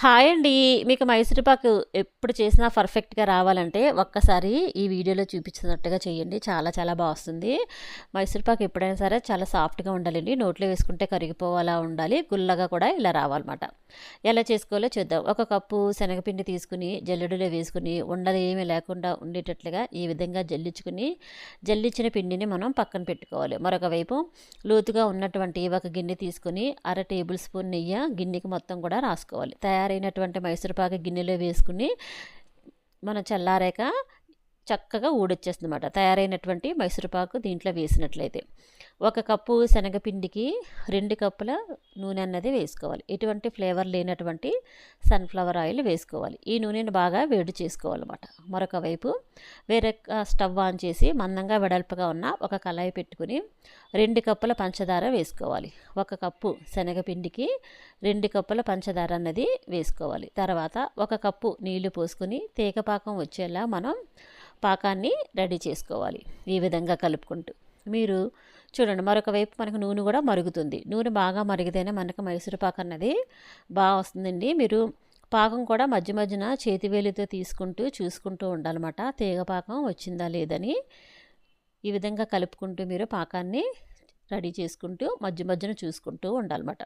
Hi అండి. మీకు మైసూరుపాకు ఎప్పుడు చేసినా పర్ఫెక్ట్‌గా రావాలంటే ఒక్కసారి ఈ వీడియోలో చూపించినట్టుగా చేయండి. చాలా చాలా బా వస్తుంది. మైసూరుపాకు ఎప్పుడైనా సరే చాలా సాఫ్ట్‌గా ఉండాలండి. నోట్లో వేసుకుంటే కరిగిపోయేలా ఉండాలి. గుల్లగా కూడా ఇలా రావాలన్నమాట. ఎలా చేసుకోవాలో చూద్దాం. ఒక కప్పు శనగపిండి తీసుకుని జల్లెడలో వేసుకుని ఉండలు ఏమీ లేకుండా ఉండేటట్లుగా ఈ విధంగా జల్లించిన పిండిని మనం పక్కన పెట్టుకోవాలి. మరొక వైపు లోతుగా ఉన్నటువంటి ఒక గిన్నె తీసుకుని అర టేబుల్ స్పూన్ నెయ్యి గిన్నెకి మొత్తం కూడా రాసుకోవాలి. తయారైనటువంటి మైసూరుపాకు గిన్నెలో వేసుకుని మనం చల్లారాక చక్కగా ఊడొచ్చేస్తుంది అన్నమాట. తయారైనటువంటి మైసూరుపాకు దీంట్లో వేసినట్లయితే ఒక కప్పు శనగపిండికి 2 కప్పుల నూనె అన్నది వేసుకోవాలి. ఎటువంటి ఫ్లేవర్ లేనటువంటి సన్ఫ్లవర్ ఆయిల్ వేసుకోవాలి. ఈ నూనెను బాగా వేడి చేసుకోవాలన్నమాట. మరొక వైపు వేరే స్టవ్ ఆన్ చేసి మందంగా వెడల్పుగా ఉన్న ఒక కళాయి పెట్టుకుని 2 కప్పుల పంచదార వేసుకోవాలి. ఒక కప్పు శనగపిండికి 2 కప్పుల పంచదార అన్నది వేసుకోవాలి. తర్వాత ఒక కప్పు నీళ్లు పోసుకొని తీగపాకం వచ్చేలా మనం పాకాన్ని రెడీ చేసుకోవాలి. ఈ విధంగా కలుపుకుంటూ మీరు చూడండి, మరొక వైపు మనకు నూనె కూడా మరుగుతుంది. నూనె బాగా మరిగితేనే మనకు మైసూరుపాకు అన్నది బాగా వస్తుందండి. మీరు పాకం కూడా మధ్య మధ్యన చేతివేలితో తీసుకుంటూ చూసుకుంటూ ఉండాలన్నమాట. తీగపాకం వచ్చిందా లేదని ఈ విధంగా కలుపుకుంటూ మీరు పాకాన్ని రెడీ చేసుకుంటూ మధ్య మధ్యన చూసుకుంటూ ఉండాలన్నమాట.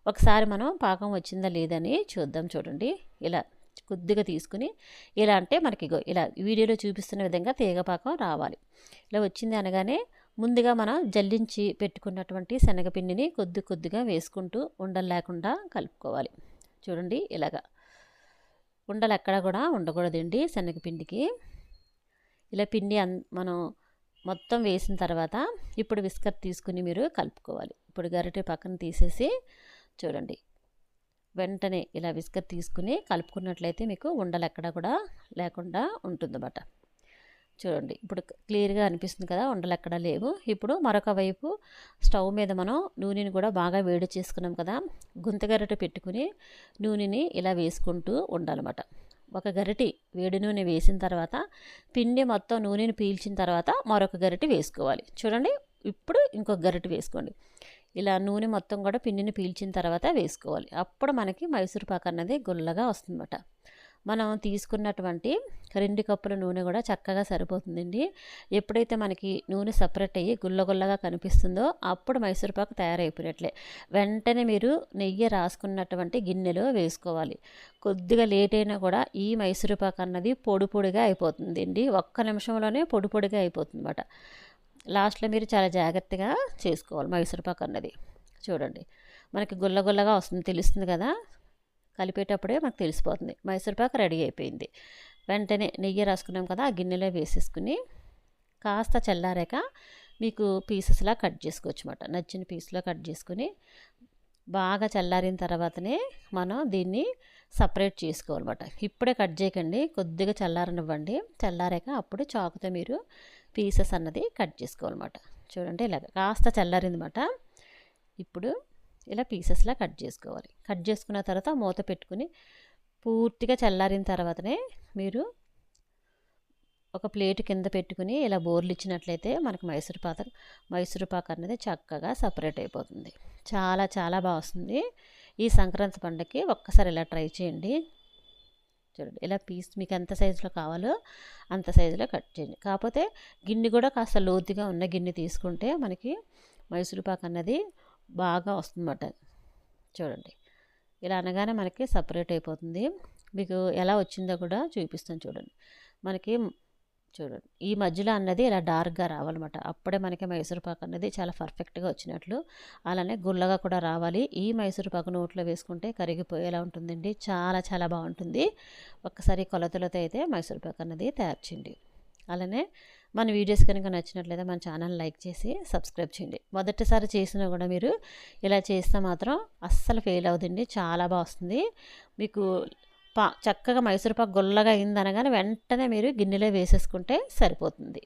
ఒకసారి మనం పాకం వచ్చిందా లేదని చూద్దాం. చూడండి, ఇలా కొద్దిగా తీసుకుని ఇలా అంటే మనకి ఇలా వీడియోలో చూపిస్తున్న విధంగా తీగపాకం రావాలి. ఇలా వచ్చింది అనగానే ముందుగా మనం జల్లించి పెట్టుకున్నటువంటి శనగపిండిని కొద్దిగా వేసుకుంటూ ఉండలు లేకుండా కలుపుకోవాలి. చూడండి, ఇలాగా ఉండలు ఎక్కడ కూడా ఉండకూడదండి శనగపిండికి. ఇలా పిండి మనం మొత్తం వేసిన తర్వాత ఇప్పుడు విస్కర్ తీసుకుని మీరు కలుపుకోవాలి. ఇప్పుడు గరిటె పక్కన తీసేసి చూడండి, వెంటనే ఇలా విస్కర్ తీసుకుని కలుపుకున్నట్లయితే మీకు ఉండలు ఎక్కడ కూడా లేకుండా ఉంటుందన్నమాట. చూడండి, ఇప్పుడు క్లియర్గా అనిపిస్తుంది కదా, ఉండలు ఎక్కడ లేవు. ఇప్పుడు మరొక వైపు స్టవ్ మీద మనం నూనెని కూడా బాగా వేడి చేసుకున్నాం కదా, గుంత గరిటె పెట్టుకుని నూనెని ఇలా వేసుకుంటూ ఉండాలన్నమాట. ఒక గరిటె వేడి నూనె వేసిన తర్వాత పిండి మొత్తం నూనెని పీల్చిన తర్వాత మరొక గరిటె వేసుకోవాలి. చూడండి, ఇప్పుడు ఇంకొక గరిటె వేసుకోండి. ఇలా నూనె మొత్తం కూడా పిండిని పీల్చిన తర్వాత వేసుకోవాలి. అప్పుడు మనకి మైసూరుపాకు అన్నది గుల్లగా వస్తుందన్నమాట. మనం తీసుకున్నటువంటి 2 కప్పుల నూనె కూడా చక్కగా సరిపోతుందండి. ఎప్పుడైతే మనకి నూనె సపరేట్ అయ్యి గుల్లగుల్లగా కనిపిస్తుందో అప్పుడు మైసూరుపాకు తయారైపోయినట్లే. వెంటనే మీరు నెయ్యి రాసుకున్నటువంటి గిన్నెలో వేసుకోవాలి. కొద్దిగా లేట్ అయినా కూడా ఈ మైసూరుపాకు అన్నది పొడిగా అయిపోతుందండి. ఒక్క నిమిషంలోనే పొడిగా అయిపోతుంది అన్నమాట. లాస్ట్లో మీరు చాలా జాగ్రత్తగా చేసుకోవాలి మైసూరుపాకు అన్నది. చూడండి, మనకి గుల్లగుల్లగా వస్తుంది, తెలుస్తుంది కదా, కలిపేటప్పుడే మనకు తెలిసిపోతుంది మైసూరుపాకు రెడీ అయిపోయింది. వెంటనే నెయ్యి రాసుకున్నాం కదా, ఆ గిన్నెలో వేసేసుకుని కాస్త చల్లారాక మీకు పీసెస్లా కట్ చేసుకోవచ్చు అన్నమాట. నచ్చిన పీస్లో కట్ చేసుకుని బాగా చల్లారిన తర్వాతనే మనం దీన్ని సపరేట్ చేసుకోవాలన్నమాట. ఇప్పుడే కట్ చేయకండి, కొద్దిగా చల్లారనివ్వండి. చల్లారాక అప్పుడు చాకుతో మీరు పీసెస్ అన్నది కట్ చేసుకోవాలన్నమాట. చూడండి, ఇలాగ కాస్త చల్లారిందన్నమాట. ఇప్పుడు ఇలా పీసెస్లా కట్ చేసుకోవాలి. కట్ చేసుకున్న తర్వాత మూత పెట్టుకుని పూర్తిగా చల్లారిన తర్వాతనే మీరు ఒక ప్లేట్ కింద పెట్టుకుని ఇలా బోర్లు ఇచ్చినట్లయితే మనకు మైసూరుపాకు అనేది చక్కగా సపరేట్ అయిపోతుంది. చాలా చాలా బాగా వస్తుంది. ఈ సంక్రాంతి పండుగకి ఒక్కసారి ఇలా ట్రై చేయండి. చూడండి, ఇలా పీస్ మీకు ఎంత సైజులో కావాలో అంత సైజులో కట్ చేయండి. కాకపోతే గిన్నె కూడా కాస్త లోతుగా ఉన్న గిన్నె తీసుకుంటే మనకి మైసూరుపాకు అన్నది బాగా వస్తుందన్నమాట. చూడండి, ఇలా అనగానే మనకి సపరేట్ అయిపోతుంది. మీకు ఎలా వచ్చిందో కూడా చూపిస్తాను. చూడండి, మనకి చూడండి ఈ మధ్యలో అన్నది ఇలా డార్క్గా రావాలన్నమాట. అప్పుడే మనకి మైసూరుపాకు అన్నది చాలా పర్ఫెక్ట్గా వచ్చినట్లు. అలానే గుల్లగా కూడా రావాలి. ఈ మైసూరుపాకు నోట్లో వేసుకుంటే కరిగిపోయేలా ఉంటుందండి. చాలా చాలా బాగుంటుంది. ఒక్కసారి కొలతలతో అయితే మైసూరుపాకు అన్నది తయారు చేయండి. అలానే మన వీడియోస్ కనుక నచ్చినట్లయితే మన ఛానల్ లైక్ చేసి సబ్స్క్రైబ్ చేయండి. మొదటిసారి చేసినా కూడా మీరు ఇలా చేస్తే మాత్రం అస్సలు ఫెయిల్ అవుతుంది, చాలా బాగా వస్తుంది. మీకు చక్కగా మైసూరుపాకు గుల్లగా అయిందనగానే వెంటనే మీరు గిన్నెలో వేసేసుకుంటే సరిపోతుంది.